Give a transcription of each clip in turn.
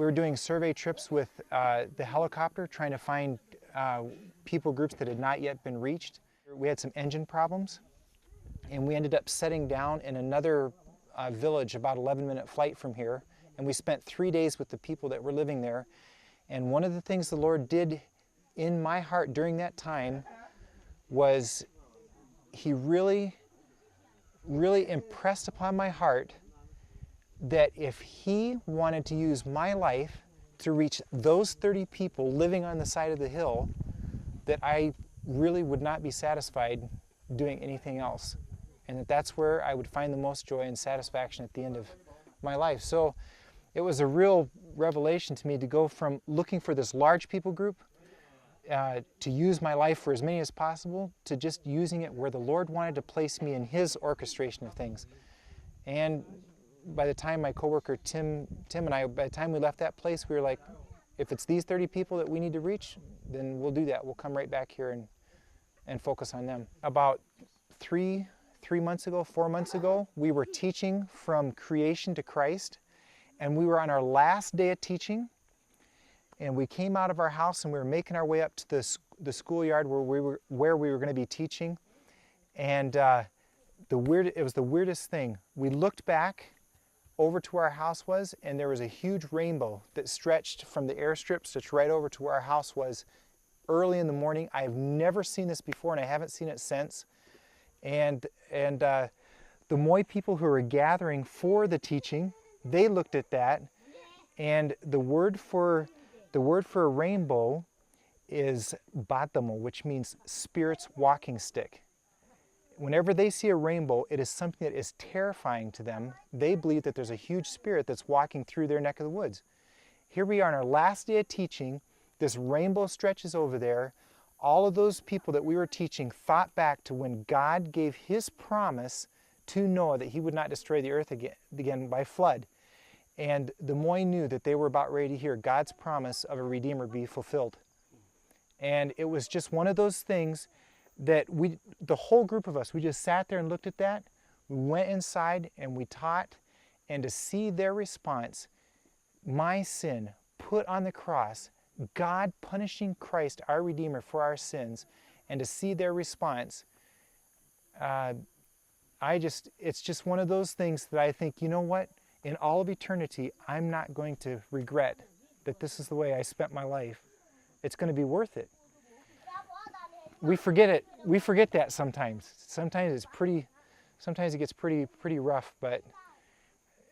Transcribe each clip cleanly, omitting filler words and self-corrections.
We were doing survey trips with the helicopter, trying to find people groups that had not yet been reached. We had some engine problems, and we ended up setting down in another village about 11-minute flight from here, and we spent 3 days with the people that were living there. And one of the things the Lord did in my heart during that time was He really impressed upon my heart that if He wanted to use my life to reach those 30 people living on the side of the hill, that I really would not be satisfied doing anything else. And that's where I would find the most joy and satisfaction at the end of my life. So it was a real revelation to me to go from looking for this large people group to use my life for as many as possible, to just using it where the Lord wanted to place me in His orchestration of things. And by the time my coworker Tim and I, by the time we left that place, we were like, if it's these 30 people that we need to reach, then we'll do that. We'll come right back here and focus on them. About 4 months ago, we were teaching from creation to Christ, and we were on our last day of teaching, and we came out of our house and we were making our way up to the schoolyard where we were going to be teaching, and it was the weirdest thing. We looked back over to where our house was, and there was a huge rainbow that stretched from the airstrip, stretched right over to where our house was early in the morning. I have never seen this before, and I haven't seen it since. And the Moy people who were gathering for the teaching, they looked at that, and the word for a rainbow is batamo, which means Spirit's walking stick. Whenever they see a rainbow, it is something that is terrifying to them. They believe that there's a huge spirit that's walking through their neck of the woods. Here we are on our last day of teaching. This rainbow stretches over there. All of those people that we were teaching thought back to when God gave His promise to Noah that he would not destroy the earth again by flood. And the Moy knew that they were about ready to hear God's promise of a Redeemer be fulfilled. And it was just one of those things that the whole group of us, we just sat there and looked at that. We went inside and we taught, and to see their response, my sin put on the cross, God punishing Christ, our Redeemer, for our sins, and to see their response, it's just one of those things that I think, you know what? In all of eternity, I'm not going to regret that this is the way I spent my life. It's going to be worth it. We forget it. We forget that sometimes. Sometimes it gets pretty rough, but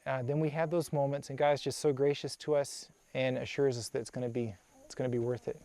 then we have those moments, and God is just so gracious to us and assures us that it's going to be worth it.